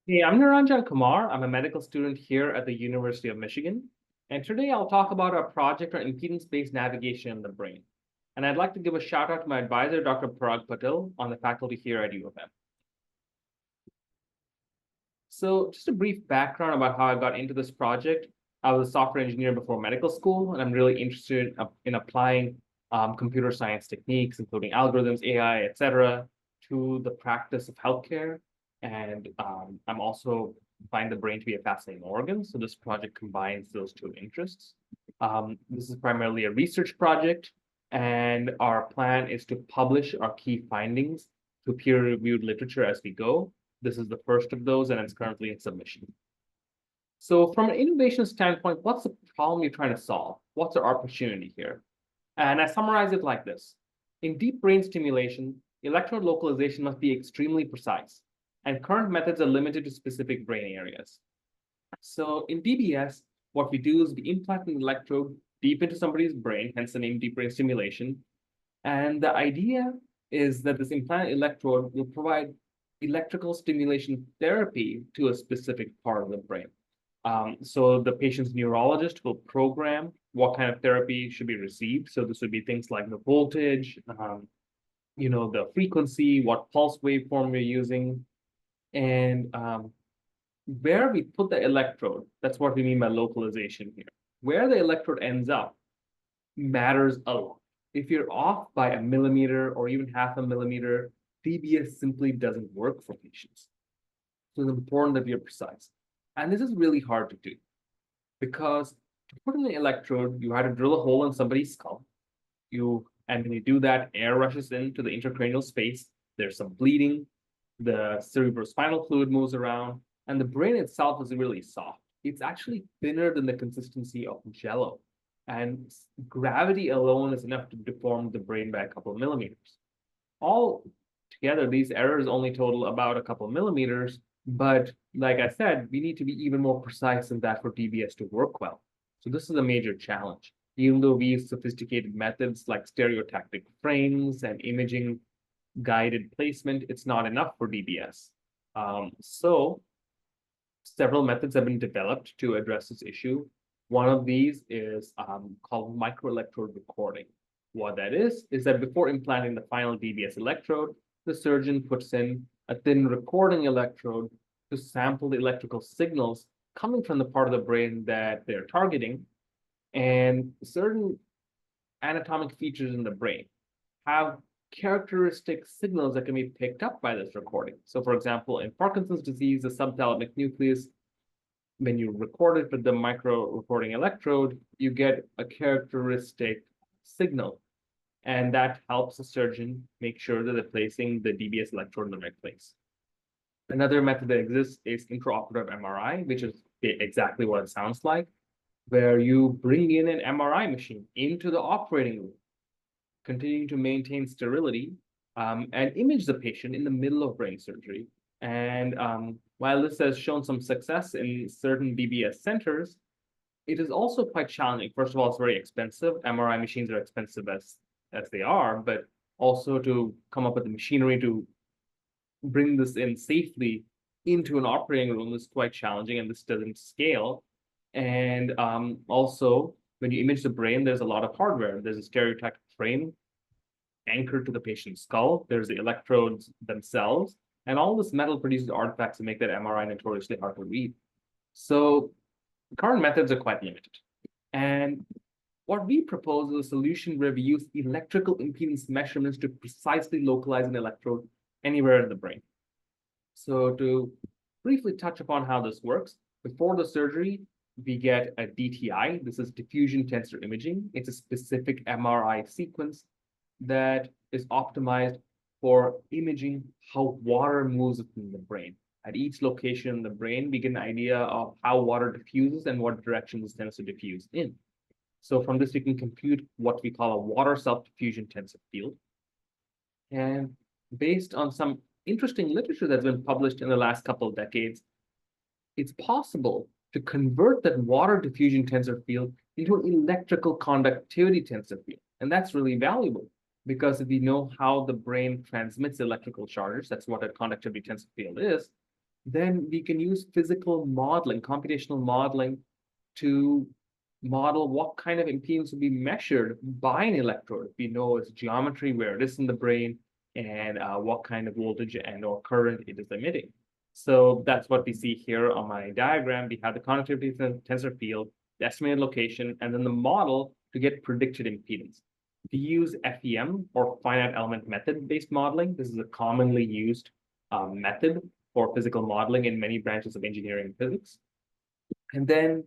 Hey, I'm Niranjan Kumar. I'm a medical student here at the University of Michigan. And today I'll talk about our project on impedance-based navigation in the brain. And I'd like to give a shout out to my advisor, Dr. Parag Patil, on the faculty here at U of M. So just a brief background about how I got into this project. I was a software engineer before medical school, and I'm really interested in applying computer science techniques, including algorithms, AI, et cetera, to the practice of healthcare. And I'm also find the brain to be a fascinating organ. So this project combines those two interests. This is primarily a research project, and our plan is to publish our key findings to peer-reviewed literature as we go. This is the first of those, and it's currently in submission. So from an innovation standpoint, what's the problem you're trying to solve? What's our opportunity here? And I summarize it like this. In deep brain stimulation, electrode localization must be extremely precise, and current methods are limited to specific brain areas. So in DBS, what we do is we implant an electrode deep into somebody's brain, hence the name deep brain stimulation. And the idea is that this implanted electrode will provide electrical stimulation therapy to a specific part of the brain. So the patient's neurologist will program what kind of therapy should be received. So this would be things like the voltage, the frequency, what pulse waveform you're using, and where we put the electrode. That's what we mean by localization here. Where the electrode ends up matters a lot. If you're off by a millimeter or even half a millimeter, DBS simply doesn't work for patients. So it's important that we are precise. And this is really hard to do because to put in an electrode, you had to drill a hole in somebody's skull. And when you do that, air rushes into the intracranial space. There's some bleeding. The cerebrospinal fluid moves around, and the brain itself is really soft. It's actually thinner than the consistency of jello. And gravity alone is enough to deform the brain by a couple of millimeters. All together, these errors only total about a couple of millimeters. But like I said, we need to be even more precise than that for DBS to work well. So this is a major challenge. Even though we use sophisticated methods like stereotactic frames and imaging guided placement, it's not enough for DBS. So several methods have been developed to address this issue. One of these is called microelectrode recording. What that is that before implanting the final DBS electrode, the surgeon puts in a thin recording electrode to sample the electrical signals coming from the part of the brain that they're targeting. And certain anatomic features in the brain have characteristic signals that can be picked up by this recording. So for example, in Parkinson's disease, the subthalamic nucleus, when you record it with the micro recording electrode, you get a characteristic signal. And that helps the surgeon make sure that they're placing the DBS electrode in the right place. Another method that exists is intraoperative MRI, which is exactly what it sounds like, where you bring in an MRI machine into the operating room, continuing to maintain sterility, and image the patient in the middle of brain surgery. And while this has shown some success in certain DBS centers, it is also quite challenging. First of all, it's very expensive. MRI machines are expensive as they are, but also to come up with the machinery to bring this in safely into an operating room is quite challenging, and this doesn't scale. And also, when you image the brain, there's a lot of hardware. There's a stereotactic frame anchored to the patient's skull. There's the electrodes themselves, and all this metal produces artifacts that make that MRI notoriously hard to read. So current methods are quite limited. And what we propose is a solution where we use electrical impedance measurements to precisely localize an electrode anywhere in the brain. So to briefly touch upon how this works, before the surgery, we get a DTI. This is diffusion tensor imaging. It's a specific MRI sequence that is optimized for imaging how water moves in the brain. At each location in the brain, we get an idea of how water diffuses and what direction this tends to diffuse in. So from this, we can compute what we call a water self-diffusion tensor field. And based on some interesting literature that's been published in the last couple of decades, it's possible to convert that water diffusion tensor field into an electrical conductivity tensor field. And that's really valuable because if we know how the brain transmits electrical charges, that's what a conductivity tensor field is, then we can use physical modeling, computational modeling, to model what kind of impedance will be measured by an electrode. If we know its geometry, where it is in the brain, and what kind of voltage and or current it is emitting. So that's what we see here on my diagram. We have the conductivity tensor field, the estimated location, and then the model to get predicted impedance. We use FEM, or finite element method-based modeling. This is a commonly used method for physical modeling in many branches of engineering and physics. And then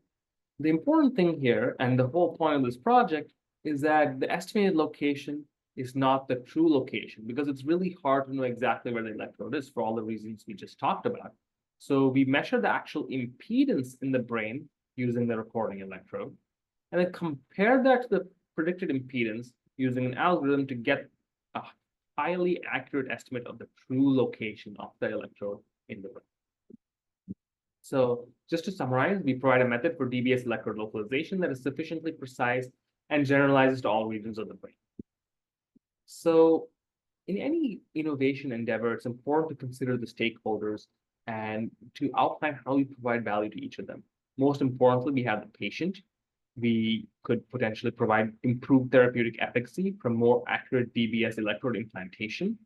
the important thing here, and the whole point of this project, is that the estimated location is not the true location, because it's really hard to know exactly where the electrode is for all the reasons we just talked about. So we measure the actual impedance in the brain using the recording electrode, and then compare that to the predicted impedance using an algorithm to get a highly accurate estimate of the true location of the electrode in the brain. So just to summarize, we provide a method for DBS electrode localization that is sufficiently precise and generalizes to all regions of the brain. So in any innovation endeavor, it's important to consider the stakeholders and to outline how we provide value to each of them. Most importantly, we have the patient. We could potentially provide improved therapeutic efficacy from more accurate DBS electrode implantation,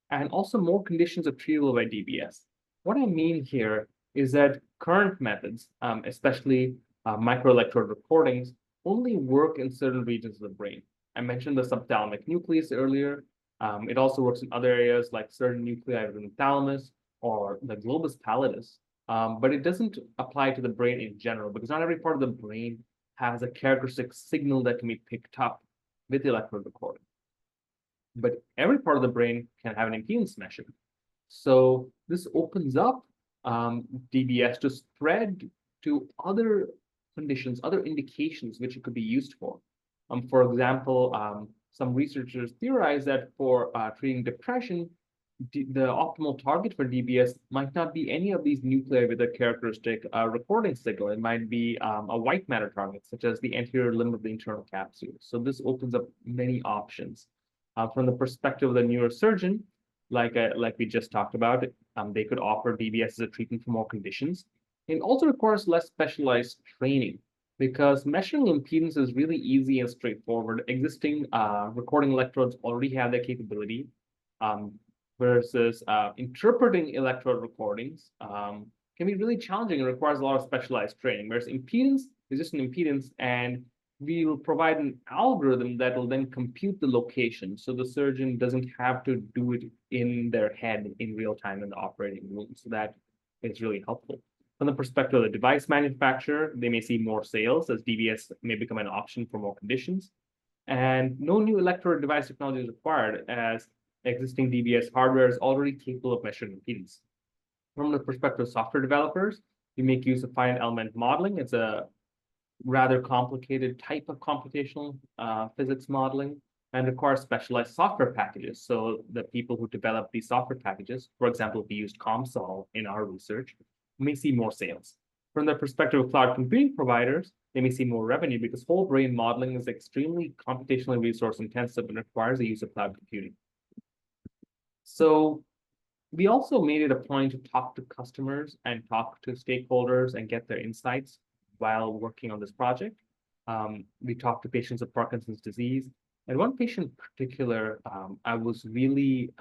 and also more conditions of treatable by DBS. What I mean here is that current methods, especially microelectrode recordings, only work in certain regions of the brain. I mentioned the subthalamic nucleus earlier. It also works in other areas like certain nuclei within the thalamus or the globus pallidus, but it doesn't apply to the brain in general, because not every part of the brain has a characteristic signal that can be picked up with electrode recording. But every part of the brain can have an impedance measure. So this opens up DBS to spread to other conditions, other indications which it could be used for. For example, some researchers theorize that for treating depression, the optimal target for DBS might not be any of these nuclei with a characteristic recording signal. It might be a white matter target, such as the anterior limb of the internal capsule. So this opens up many options. From the perspective of the neurosurgeon, like we just talked about, they could offer DBS as a treatment for more conditions. It also requires less specialized training, because measuring impedance is really easy and straightforward. Existing recording electrodes already have that capability, versus interpreting electrode recordings can be really challenging and requires a lot of specialized training. Whereas impedance is just an impedance, and we will provide an algorithm that will then compute the location, so the surgeon doesn't have to do it in their head in real time in the operating room. So that is really helpful. From the perspective of the device manufacturer, they may see more sales as DBS may become an option for more conditions. And no new electrode device technology is required, as existing DBS hardware is already capable of measuring impedance. From the perspective of software developers, we make use of finite element modeling. It's a rather complicated type of computational physics modeling and requires specialized software packages. So the people who develop these software packages, for example, if we used COMSOL in our research, may see more sales. From the perspective of cloud computing providers, they may see more revenue, because whole brain modeling is extremely computationally resource intensive and requires the use of cloud computing. So we also made it a point to talk to customers and talk to stakeholders and get their insights while working on this project. We talked to patients with Parkinson's disease, and one patient in particular, I was really,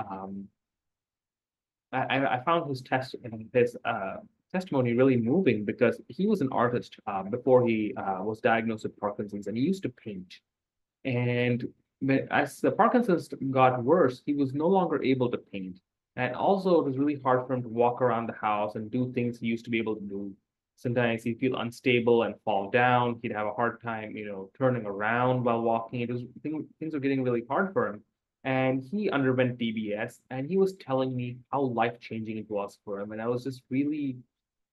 I found his testimony really moving, because he was an artist before he was diagnosed with Parkinson's, and he used to paint. And as the Parkinson's got worse, he was no longer able to paint. And also, it was really hard for him to walk around the house and do things he used to be able to do. Sometimes he'd feel unstable and fall down. He'd have a hard time, turning around while walking. Things were getting really hard for him. And he underwent DBS, and he was telling me how life-changing it was for him. And I was really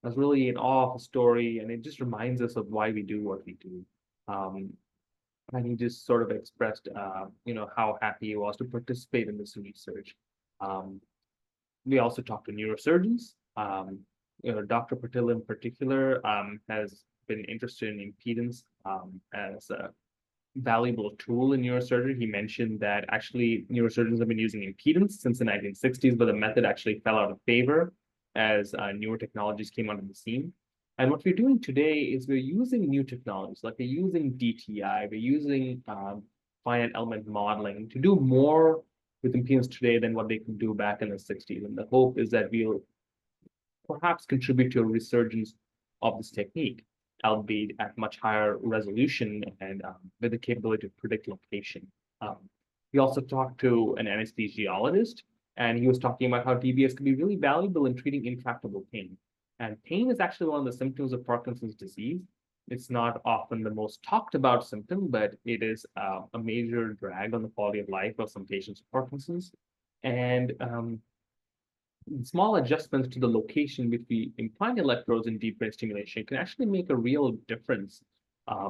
in awe of the story, and it just reminds us of why we do what we do. And he just sort of expressed, how happy he was to participate in this research. We also talked to neurosurgeons. Dr. Patil in particular has been interested in impedance as a valuable tool in neurosurgery. He mentioned that actually neurosurgeons have been using impedance since the 1960s, but the method actually fell out of favor as newer technologies came onto the scene. And what we're doing today is we're using new technologies, like we're using DTI, we're using finite element modeling to do more with impedance today than what they could do back in the 60s. And the hope is that we'll perhaps contribute to a resurgence of this technique, albeit at much higher resolution and with the capability to predict location. Um, we also talked to an anesthesiologist, and he was talking about how DBS can be really valuable in treating intractable pain. And pain is actually one of the symptoms of Parkinson's disease. It's not often the most talked about symptom, but it is a major drag on the quality of life of some patients with Parkinson's. And small adjustments to the location between implant electrodes and deep brain stimulation can actually make a real difference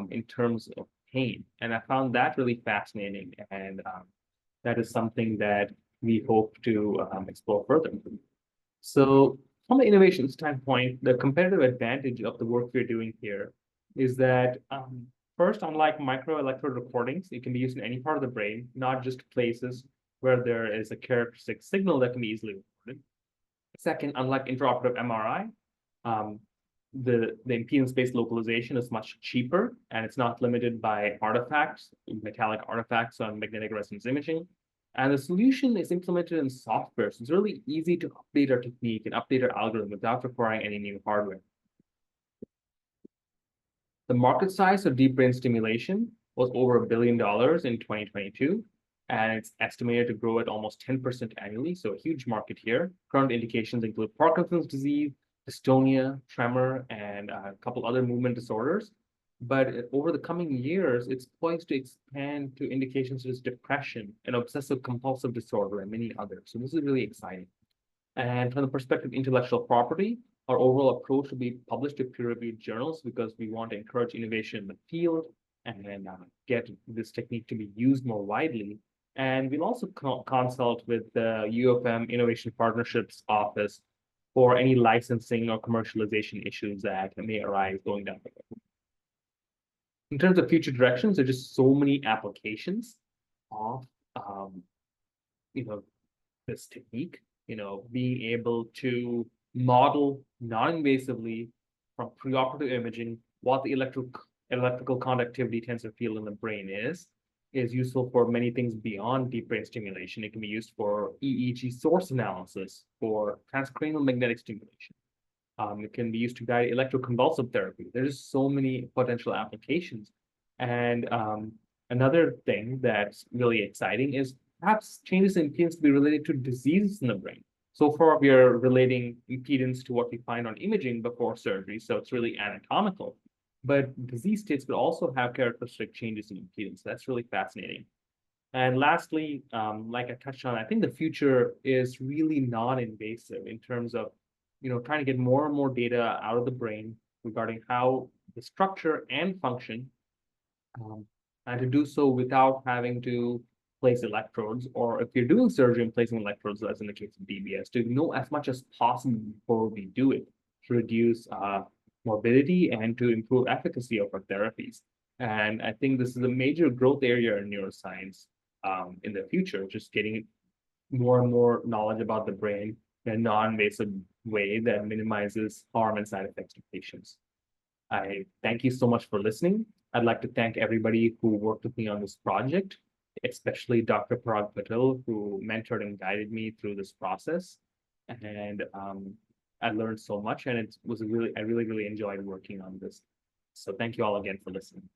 in terms of pain. And I found that really fascinating. And that is something that we hope to explore further. So from the innovation standpoint, the competitive advantage of the work we're doing here is that first, unlike microelectrode recordings, it can be used in any part of the brain, not just places where there is a characteristic signal that can be easily recorded. Second, unlike intraoperative MRI, the impedance-based localization is much cheaper, and it's not limited by artifacts, metallic artifacts on magnetic resonance imaging. And the solution is implemented in software, so it's really easy to update our technique and update our algorithm without requiring any new hardware. The market size of deep brain stimulation was over $1 billion in 2022, and it's estimated to grow at almost 10% annually, so a huge market here. Current indications include Parkinson's disease, dystonia, tremor, and a couple other movement disorders. But over the coming years, it's poised to expand to indications such as depression and obsessive compulsive disorder and many others. So this is really exciting. And from the perspective of intellectual property, our overall approach will be published to peer-reviewed journals because we want to encourage innovation in the field and get this technique to be used more widely. And we'll also consult with the U of M Innovation Partnerships Office for any licensing or commercialization issues that may arise going down the road. In terms of future directions, there are just so many applications of this technique, being able to model non-invasively from preoperative imaging what the electrical conductivity tensor field in the brain is useful for many things beyond deep brain stimulation. It can be used for EEG source analysis, for transcranial magnetic stimulation. It can be used to guide electroconvulsive therapy. There's so many potential applications. And another thing that's really exciting is perhaps changes in impedance to be related to diseases in the brain. So far, we are relating impedance to what we find on imaging before surgery, so it's really anatomical. But disease states could also have characteristic changes in impedance. That's really fascinating. And lastly, like I touched on, I think the future is really non-invasive in terms of, trying to get more and more data out of the brain regarding how the structure and function, and to do so without having to place electrodes, or if you're doing surgery and placing electrodes, as in the case of DBS, to know as much as possible before we do it to reduce morbidity and to improve efficacy of our therapies. And I think this is a major growth area in neuroscience in the future, just getting more and more knowledge about the brain in a non-invasive way that minimizes harm and side effects to patients. I thank you so much for listening. I'd like to thank everybody who worked with me on this project, especially Dr. Parag Patel, who mentored and guided me through this process. And I learned so much, and I really enjoyed working on this. So thank you all again for listening.